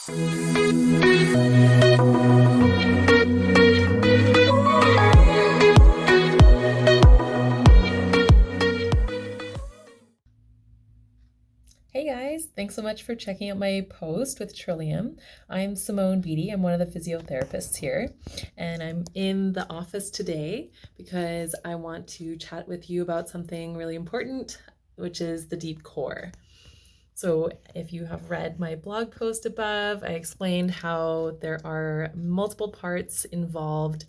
Hey guys, thanks so much for checking out my post with Trillium. I'm Simone Beattie. I'm one of the physiotherapists here, and I'm in the office today because I want to chat with you about something really important, which is the deep core. So if you have read my blog post above, I explained how there are multiple parts involved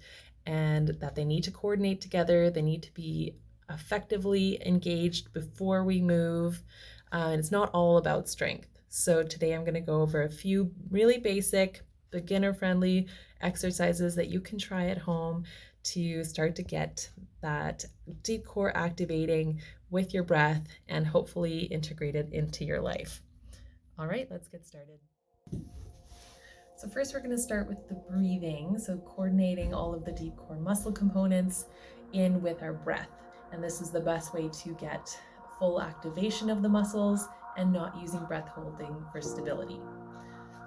and that they need to coordinate together. They need to be effectively engaged before we move. And it's not all about strength. So today I'm going to go over a few really basic, beginner-friendly exercises that you can try at home to start to get that deep core activating with your breath and hopefully integrate it into your life. All right, let's get started. So first we're going to start with the breathing. So coordinating all of the deep core muscle components in with our breath. And this is the best way to get full activation of the muscles and not using breath holding for stability.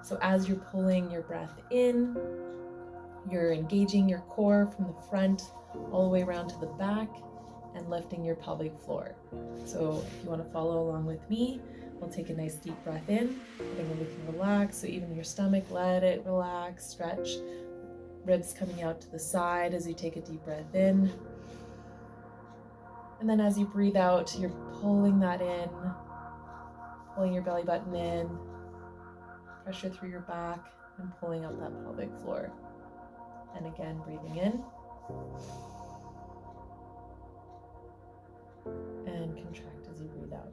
So as you're pulling your breath in, you're engaging your core from the front all the way around to the back and lifting your pelvic floor. So if you want to follow along with me, we'll take a nice deep breath in, letting everything relax. So even your stomach, let it relax, stretch. Ribs coming out to the side as you take a deep breath in. And then as you breathe out, you're pulling that in, pulling your belly button in, pressure through your back, and pulling out that pelvic floor. And again, breathing in. And contract as you breathe out.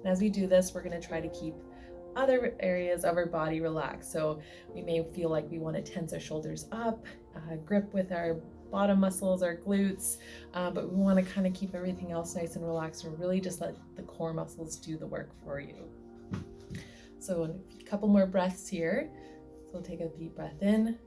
And as we do this, we're going to try to keep other areas of our body relaxed. So we may feel like we want to tense our shoulders up, grip with our bottom muscles, our glutes, but we want to kind of keep everything else nice and relaxed and really just let the core muscles do the work for you. So a couple more breaths here. So we'll take a deep breath in.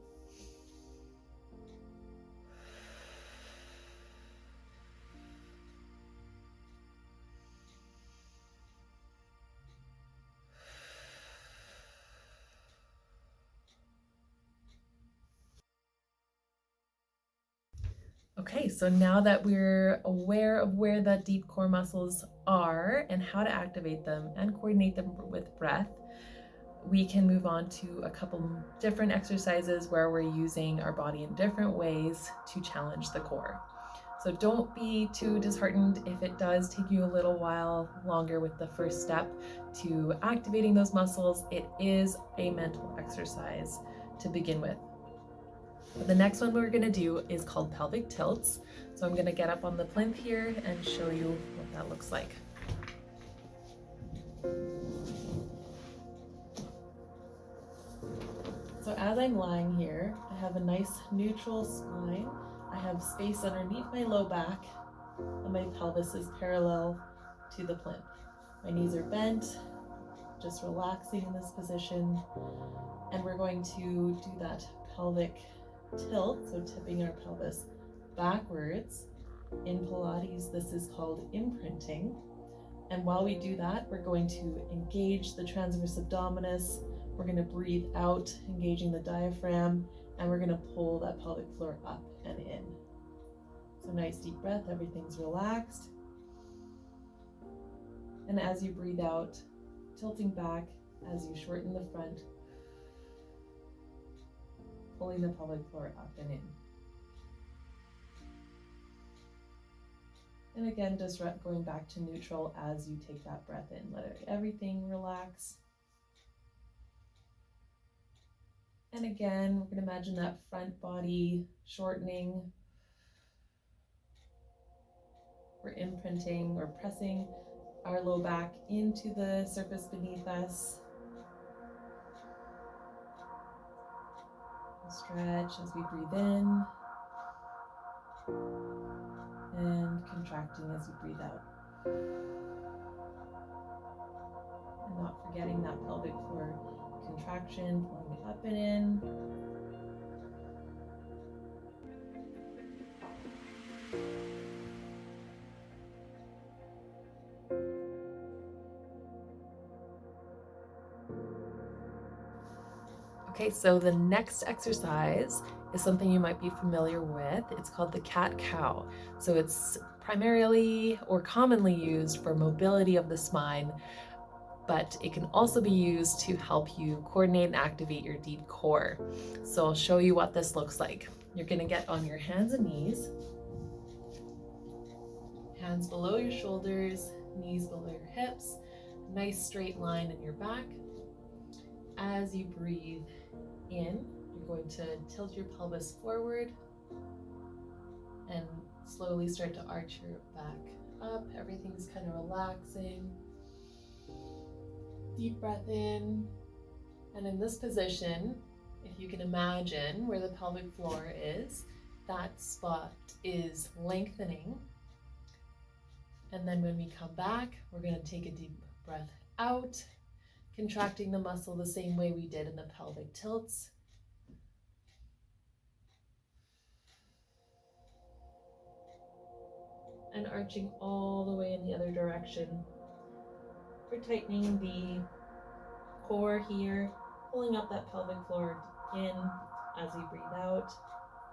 Okay, so now that we're aware of where the deep core muscles are and how to activate them and coordinate them with breath, we can move on to a couple different exercises where we're using our body in different ways to challenge the core. So don't be too disheartened if it does take you a little while longer with the first step to activating those muscles. It is a mental exercise to begin with. The next one we're going to do is called pelvic tilts. So I'm going to get up on the plinth here and show you what that looks like. So as I'm lying here, I have a nice neutral spine. I have space underneath my low back and my pelvis is parallel to the plinth. My knees are bent, just relaxing in this position. And we're going to do that pelvic tilt, so tipping our pelvis backwards. In Pilates, this is called imprinting. And while we do that, we're going to engage the transverse abdominis. We're going to breathe out, engaging the diaphragm, and we're going to pull that pelvic floor up and in. So nice deep breath, everything's relaxed. And as you breathe out, tilting back as you shorten the front, pulling the pelvic floor up and in. And again, just going back to neutral as you take that breath in. Let everything relax. And again, we're going to imagine that front body shortening. We're imprinting or pressing our low back into the surface beneath us. Stretch as we breathe in. And contracting as you breathe out. And not forgetting that pelvic floor contraction, pulling it up and in. Okay, so the next exercise is something you might be familiar with. It's called the cat-cow. So it's primarily or commonly used for mobility of the spine, but it can also be used to help you coordinate and activate your deep core. So I'll show you what this looks like. You're gonna get on your hands and knees, hands below your shoulders, knees below your hips, nice straight line in your back. As you breathe in, you're going to tilt your pelvis forward and slowly start to arch your back up. Everything's kind of relaxing. Deep breath in. And in this position, if you can imagine where the pelvic floor is, that spot is lengthening. And then when we come back, we're going to take a deep breath out, contracting the muscle the same way we did in the pelvic tilts. And arching all the way in the other direction. We're tightening the core here, pulling up that pelvic floor in as we breathe out,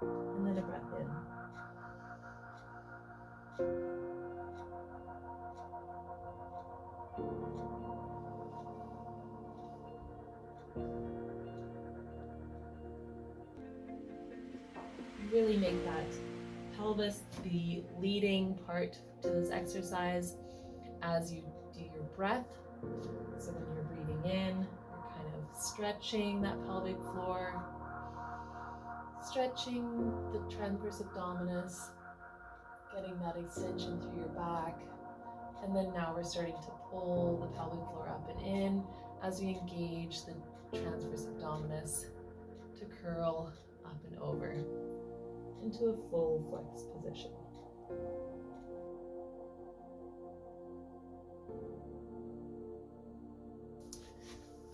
and then a breath in. Really make that pelvis the leading part to this exercise as you do your breath. So when you're breathing in, you're kind of stretching that pelvic floor, stretching the transverse abdominis, getting that extension through your back. And then now we're starting to pull the pelvic floor up and in as we engage the transverse abdominis to curl up and over into a full flex position.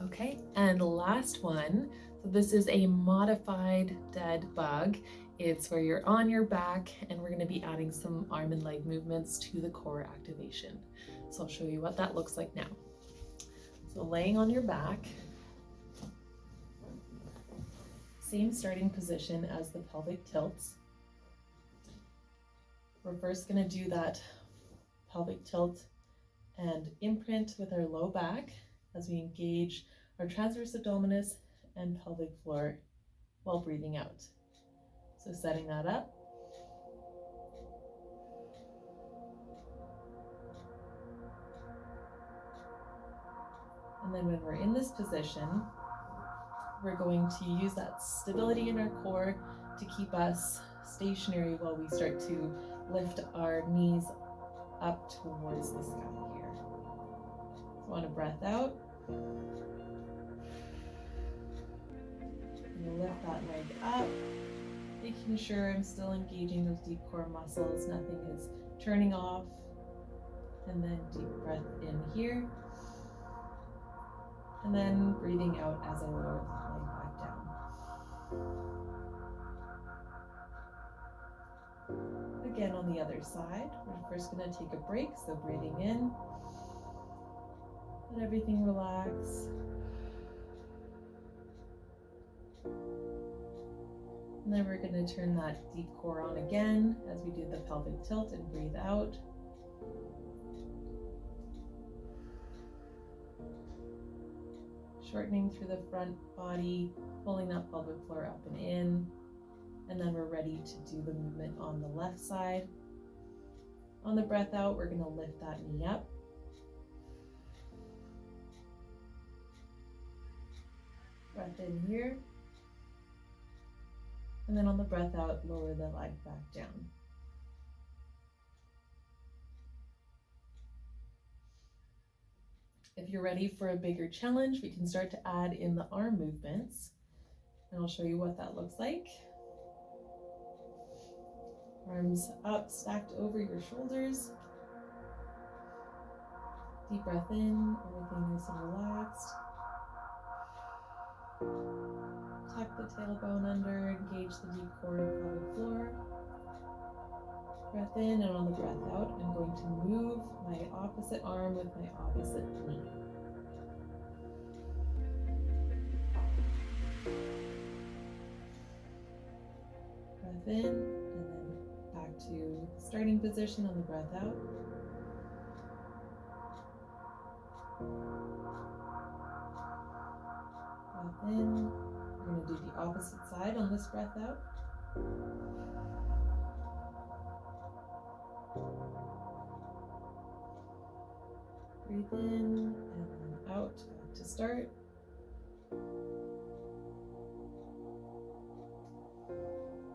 Okay, and last one. So this is a modified dead bug. It's where you're on your back and we're going to be adding some arm and leg movements to the core activation. So I'll show you what that looks like now. So laying on your back, same starting position as the pelvic tilts. We're first going to do that pelvic tilt and imprint with our low back as we engage our transverse abdominis and pelvic floor while breathing out. So setting that up. And then when we're in this position, we're going to use that stability in our core to keep us stationary while we start to lift our knees up towards the sky here. So on a breath out, and lift that leg up, making sure I'm still engaging those deep core muscles, nothing is turning off. And then deep breath in here. And then breathing out as I lower the leg back down. Again on the other side, we're first going to take a break, so breathing in. Let everything relax. And then we're going to turn that deep core on again as we do the pelvic tilt and breathe out. Shortening through the front body, pulling that pelvic floor up and in. And then we're ready to do the movement on the left side. On the breath out, we're going to lift that knee up. Breath in here. And then on the breath out, lower the leg back down. If you're ready for a bigger challenge, we can start to add in the arm movements. And I'll show you what that looks like. Arms up, stacked over your shoulders. Deep breath in, everything nice and relaxed. Tuck the tailbone under, engage the deep core and pelvic floor. Breath in, and on the breath out, I'm going to move my opposite arm with my opposite knee. in and then back to starting position on the breath out. Breath in. We're going to do the opposite side on this breath out. Breathe in and then out, back to start.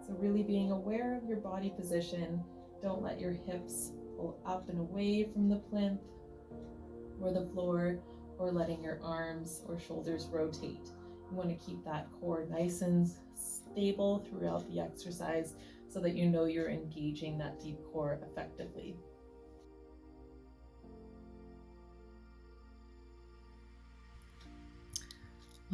So really being aware of your body position. Don't let your hips pull up and away from the plinth or the floor, or letting your arms or shoulders rotate. You want to keep that core nice and stable throughout the exercise so that you know you're engaging that deep core effectively.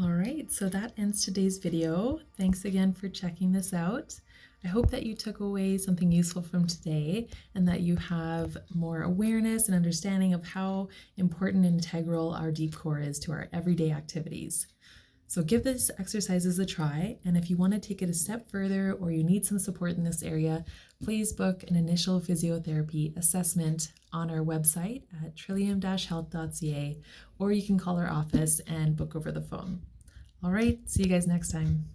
All right, so that ends today's video. Thanks again for checking this out. I hope that you took away something useful from today and that you have more awareness and understanding of how important and integral our deep core is to our everyday activities. So give this exercises a try, and if you want to take it a step further or you need some support in this area, please book an initial physiotherapy assessment on our website at trillium-health.ca, or you can call our office and book over the phone. All right, see you guys next time.